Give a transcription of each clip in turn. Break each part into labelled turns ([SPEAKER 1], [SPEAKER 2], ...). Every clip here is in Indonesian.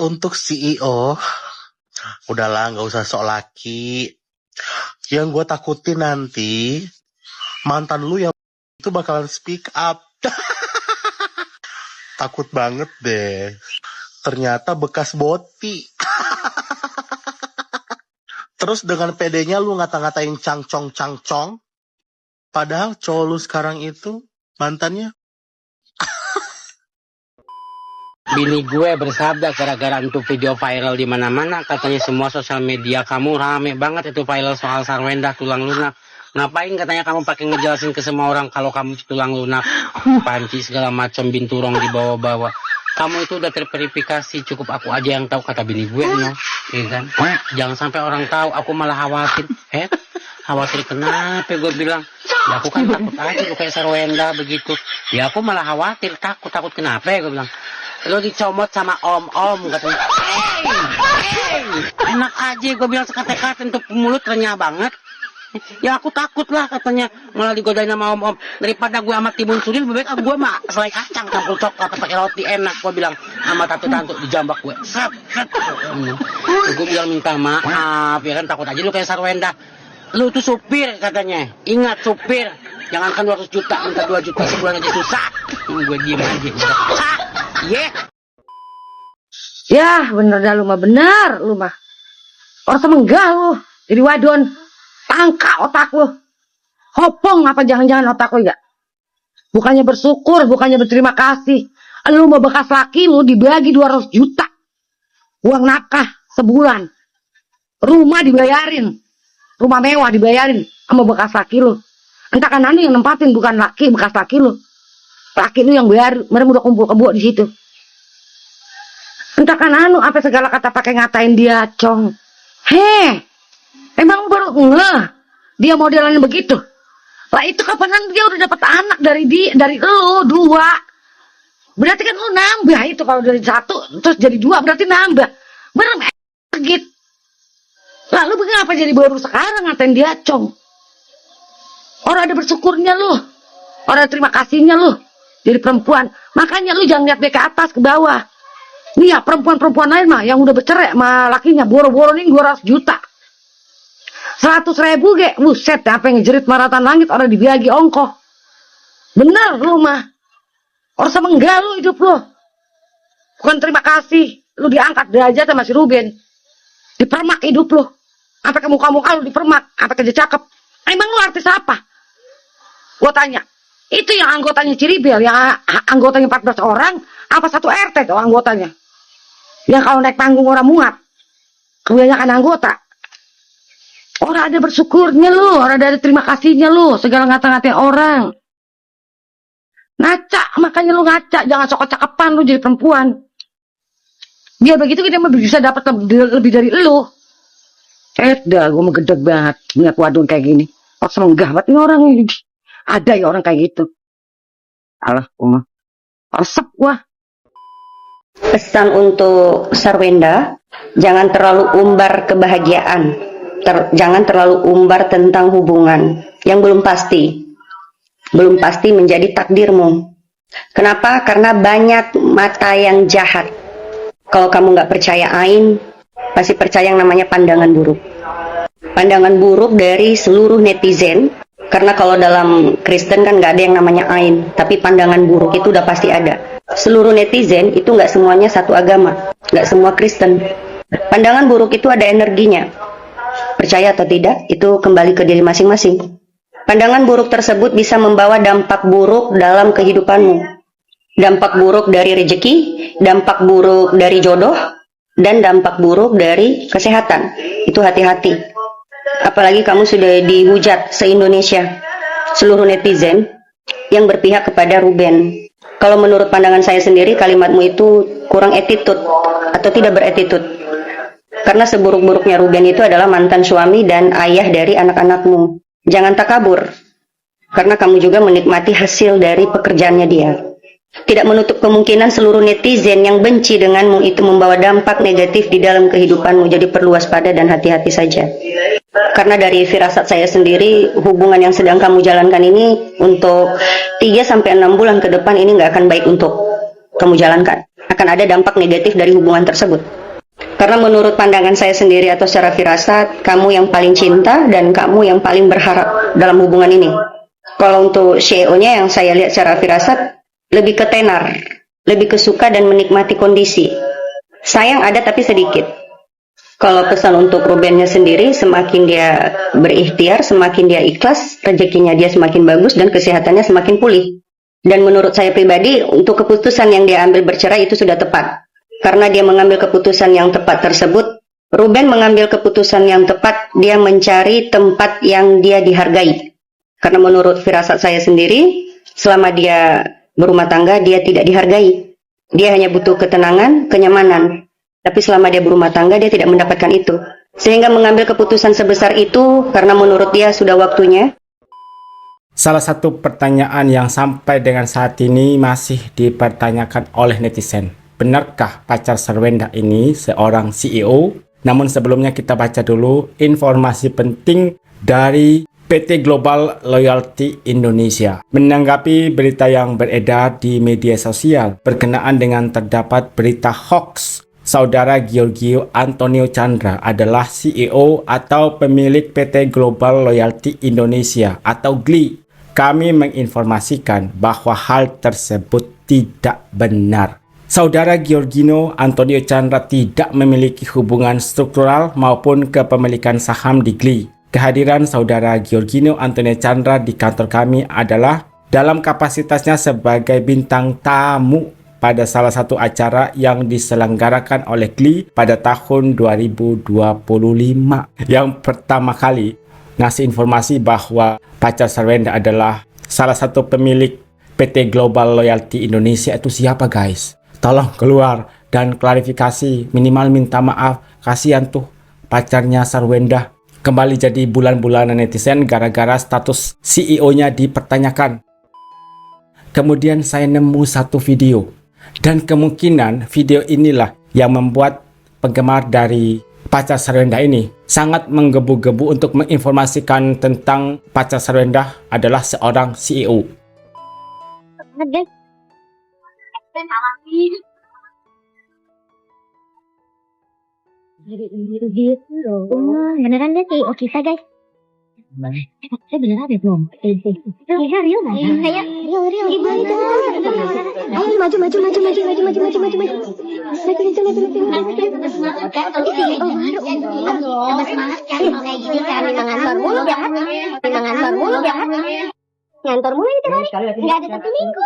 [SPEAKER 1] untuk CEO, udahlah nggak usah sok laki. Yang gue takutin nanti mantan lu yang itu bakalan speak up. Takut banget deh. Ternyata bekas boti. Terus dengan pedenya lu ngata-ngatain cangcong. Padahal cowok lu sekarang itu mantannya.
[SPEAKER 2] Bini gue bersabda gara-gara itu video viral di mana-mana, katanya semua sosial media kamu rame banget itu viral soal Sarwenda tulang lunak. Ngapain katanya kamu pakai ngejelasin ke semua orang kalau kamu tulang lunak, panci segala macam, binturong dibawa-bawa. Kamu itu udah terverifikasi, cukup aku aja yang tahu, kata bini gue, no, ya kan? Jangan sampai orang tahu, aku malah khawatir. Khawatir kenapa? Gue bilang, ya aku kan takut aja lu kayak Sarwenda begitu. Ya aku malah khawatir, takut kenapa? Gue bilang, lo dicomot sama om-om katanya. Enak aja, gue bilang sekate-kate untuk mulut renyah banget. Ya aku takut lah katanya, malah digodain sama om-om. Daripada gue sama timun suri, lebih baik gue mah selai kacang campur coklat pakai roti enak. Gue bilang sama tante-tante dijambak gue. Gue bilang minta maaf, ya kan, takut aja lu kayak Sarwenda. Lu tuh supir katanya, ingat supir, jangankan 200 juta, minta 2 juta sebulan aja susah. Gue diem aja.
[SPEAKER 3] Ya bener dah, lu mah bener, lu mah orang semenggah lu, jadi wadon. Tangka otak lu, hopong apa jangan-jangan otak lu ya? Bukannya bersyukur, bukannya berterima kasih, lu mau bekas laki lu dibagi 200 juta uang nafkah sebulan, rumah dibayarin, rumah mewah dibayarin sama bekas laki lu. Entah kan yang nempatin, bukan laki, bekas laki lu yang bayar. Mereka udah kumpul kebo di situ. Entah kan apa segala kata pakai ngatain dia cong. Emang baru dia modelannya begitu. Lah itu kapanan dia udah dapat anak dari lu 2. Berarti kan lu nambah itu, kalau dari 1 terus jadi 2 berarti nambah. Bener gitu. Lalu kenapa jadi baru sekarang ngatain dia cong? Orang ada bersyukurnya lu. Orang ada terima kasihnya lu. Jadi perempuan. Makanya lu jangan lihat dia ke atas ke bawah. Nih ya perempuan-perempuan lain mah yang udah bercerai sama lakinya boro-boro nih 200 juta. 100.000 ge, buset, apa yang ngejerit maratan langit, orang dibagi ongkoh. Bener lu mah. Orang semenggah lu hidup lu. Bukan terima kasih, lu diangkat derajat sama si Ruben. Dipermak hidup lu. Sampai ke muka-muka lu dipermak, sampai kerja cakep. Emang lu artis apa? Gua tanya. Itu yang anggotanya Ciribel, yang anggotanya 14 orang, apa 1 RT tuh anggotanya? Yang kalau naik panggung orang muat. Kebanyakan anggota. Orang ada bersyukurnya lu, orang ada terima kasihnya lu, segala ngata-ngatain orang. Ngaca, makanya lu ngaca, jangan sok cakepan lu jadi perempuan. Biar begitu kita bisa dapat lebih dari lu. Dah, gue mau gedeg banget punya wadon kayak gini. Kok semenggah banget nih orang ini. Ada ya orang kayak gitu. Alah, gue mah resep gua.
[SPEAKER 4] Pesan untuk Sarwenda, jangan terlalu umbar kebahagiaan. Jangan terlalu umbar tentang hubungan yang belum pasti menjadi takdirmu. Kenapa? Karena banyak mata yang jahat. Kalau kamu nggak percaya ain, pasti percaya yang namanya pandangan buruk. Pandangan buruk dari seluruh netizen. Karena kalau dalam Kristen kan nggak ada yang namanya ain, tapi pandangan buruk itu udah pasti ada. Seluruh netizen itu nggak semuanya satu agama, nggak semua Kristen. Pandangan buruk itu ada energinya. Percaya atau tidak, itu kembali ke diri masing-masing. Pandangan buruk tersebut bisa membawa dampak buruk dalam kehidupanmu. Dampak buruk dari rezeki, dampak buruk dari jodoh, dan dampak buruk dari kesehatan. Itu hati-hati. Apalagi kamu sudah dihujat se-Indonesia, seluruh netizen yang berpihak kepada Ruben. Kalau menurut pandangan saya sendiri, kalimatmu itu kurang attitude atau tidak beretitude. Karena seburuk-buruknya Ruben itu adalah mantan suami dan ayah dari anak-anakmu. Jangan takabur, karena kamu juga menikmati hasil dari pekerjaannya dia. Tidak menutup kemungkinan seluruh netizen yang benci denganmu itu membawa dampak negatif di dalam kehidupanmu. Jadi perlu waspada dan hati-hati saja. Karena dari firasat saya sendiri, hubungan yang sedang kamu jalankan ini untuk 3-6 bulan ke depan ini nggak akan baik untuk kamu jalankan. Akan ada dampak negatif dari hubungan tersebut. Karena menurut pandangan saya sendiri atau secara firasat, kamu yang paling cinta dan kamu yang paling berharap dalam hubungan ini. Kalau untuk CEO-nya yang saya lihat secara firasat, lebih ke tenar, lebih ke suka dan menikmati kondisi. Sayang ada tapi sedikit. Kalau pesan untuk Rubennya sendiri, semakin dia berikhtiar, semakin dia ikhlas, rezekinya dia semakin bagus dan kesehatannya semakin pulih. Dan menurut saya pribadi, untuk keputusan yang dia ambil bercerai itu sudah tepat. Karena dia mengambil keputusan yang tepat tersebut, Ruben mengambil keputusan yang tepat, dia mencari tempat yang dia dihargai. Karena menurut firasat saya sendiri, selama dia berumah tangga, dia tidak dihargai. Dia hanya butuh ketenangan, kenyamanan. Tapi selama dia berumah tangga, dia tidak mendapatkan itu. Sehingga mengambil keputusan sebesar itu, karena menurut dia sudah waktunya.
[SPEAKER 5] Salah satu pertanyaan yang sampai dengan saat ini masih dipertanyakan oleh netizen. Benarkah pacar Sarwenda ini seorang CEO? Namun sebelumnya kita baca dulu informasi penting dari PT Global Loyalty Indonesia. Menanggapi berita yang beredar di media sosial berkenaan dengan terdapat berita hoax, Saudara Giorgio Antonio Chandra adalah CEO atau pemilik PT Global Loyalty Indonesia atau GLI. Kami menginformasikan bahwa hal tersebut tidak benar. Saudara Giorgio Antonio Chandra tidak memiliki hubungan struktural maupun kepemilikan saham di GLI. Kehadiran Saudara Giorgio Antonio Chandra di kantor kami adalah dalam kapasitasnya sebagai bintang tamu pada salah satu acara yang diselenggarakan oleh GLI pada tahun 2025. Yang pertama kali ngasih informasi bahwa pacar Sarwenda adalah salah satu pemilik PT Global Loyalty Indonesia. Itu siapa guys? Tolong keluar dan klarifikasi, minimal minta maaf. Kasihan tuh pacarnya Sarwenda kembali jadi bulan-bulanan netizen gara-gara status CEO-nya dipertanyakan. Kemudian saya nemu satu video, dan kemungkinan video inilah yang membuat penggemar dari pacar Sarwenda ini sangat menggebu-gebu untuk menginformasikan tentang pacar Sarwenda adalah seorang CEO.
[SPEAKER 6] Beneran deh CEO kita guys. Saya beneran deh belum? Iya real nggak? Kayak real. Ibu itu. Ayo maju. Tambah semangat kan kalau kayak gini kan ngantor mulu ya. Ngantor mulu ini kan nggak ada satu minggu.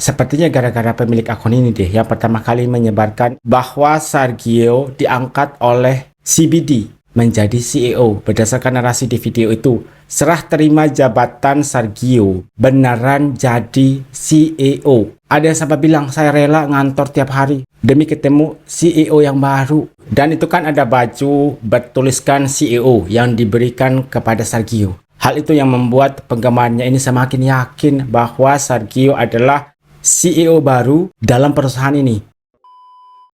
[SPEAKER 5] Sepertinya gara-gara pemilik akun ini deh yang pertama kali menyebarkan bahwa Sergio diangkat oleh CBD menjadi CEO. Berdasarkan narasi di video itu, serah terima jabatan Sergio beneran jadi CEO. Ada yang sampai bilang saya rela ngantor tiap hari demi ketemu CEO yang baru. Dan itu kan ada baju bertuliskan CEO yang diberikan kepada Sergio. Hal itu yang membuat penggemarnya ini semakin yakin bahwa Sergio adalah CEO baru dalam perusahaan ini.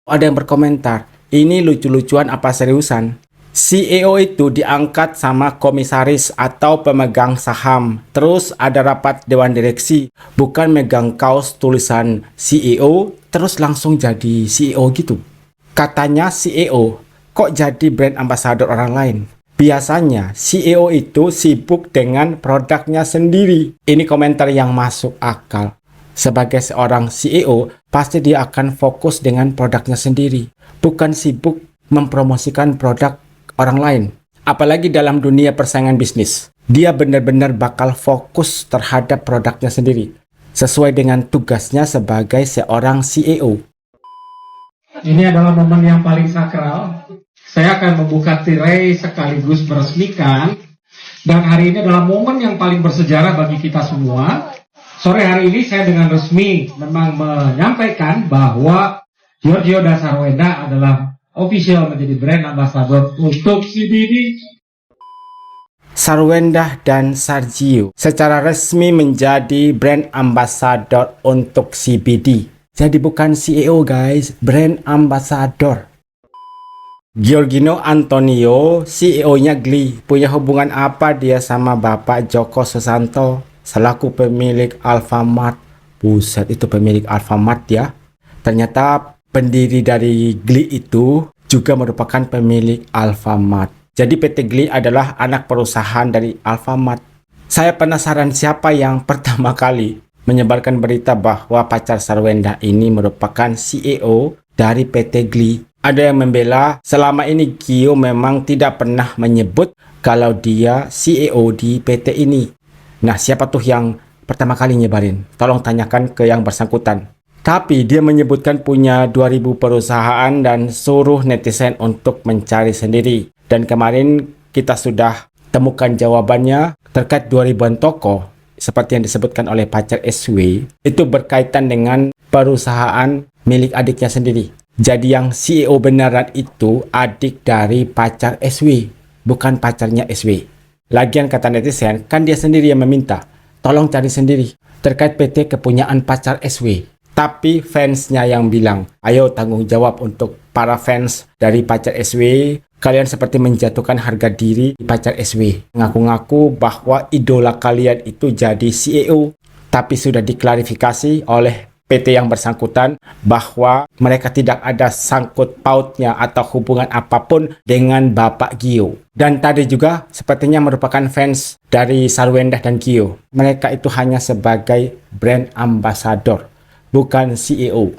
[SPEAKER 5] Ada yang berkomentar, ini lucu-lucuan apa seriusan? CEO itu diangkat sama komisaris atau pemegang saham. Terus ada rapat dewan direksi, bukan megang kaos tulisan CEO terus langsung jadi CEO gitu. Katanya CEO, kok jadi brand ambassador orang lain? Biasanya CEO itu sibuk dengan produknya sendiri. Ini komentar yang masuk akal. Sebagai seorang CEO, pasti dia akan fokus dengan produknya sendiri, bukan sibuk mempromosikan produk orang lain. Apalagi dalam dunia persaingan bisnis, dia benar-benar bakal fokus terhadap produknya sendiri, sesuai dengan tugasnya sebagai seorang CEO.
[SPEAKER 7] Ini adalah momen yang paling sakral. Saya akan membuka tirai sekaligus meresmikan, dan hari ini adalah momen yang paling bersejarah bagi kita semua. Sore hari ini saya dengan resmi memang menyampaikan bahwa Giorgio dan Sarwenda adalah official menjadi brand ambassador untuk CBD.
[SPEAKER 5] Sarwenda dan Sergio secara resmi menjadi brand ambassador untuk CBD. Jadi bukan CEO guys, brand ambassador. Giorgio Antonio, CEO-nya GLI, punya hubungan apa dia sama Bapak Joko Susanto selaku pemilik Alfamart? Buset, itu pemilik Alfamart ya. Ternyata pendiri dari Gli itu juga merupakan pemilik Alfamart. Jadi PT Gli adalah anak perusahaan dari Alfamart. Saya penasaran siapa yang pertama kali menyebarkan berita bahwa pacar Sarwenda ini merupakan CEO dari PT Gli. Ada yang membela selama ini Gio memang tidak pernah menyebut kalau dia CEO di PT ini. Nah, siapa tuh yang pertama kali nyebarin? Tolong tanyakan ke yang bersangkutan. Tapi dia menyebutkan punya 2000 perusahaan dan suruh netizen untuk mencari sendiri. Dan kemarin kita sudah temukan jawabannya terkait 2000-an toko seperti yang disebutkan oleh pacar SW itu berkaitan dengan perusahaan milik adiknya sendiri. Jadi yang CEO beneran itu adik dari pacar SW, bukan pacarnya SW. Lagian kata netizen, kan dia sendiri yang meminta. Tolong cari sendiri terkait PT kepunyaan pacar SW. Tapi fansnya yang bilang, ayo tanggung jawab untuk para fans dari pacar SW. Kalian seperti menjatuhkan harga diri di pacar SW. Ngaku-ngaku bahwa idola kalian itu jadi CEO. Tapi sudah diklarifikasi oleh PT yang bersangkutan bahwa mereka tidak ada sangkut pautnya atau hubungan apapun dengan Bapak Gio. Dan tadi juga sepertinya merupakan fans dari Sarwenda dan Gio. Mereka itu hanya sebagai brand ambassador, bukan CEO.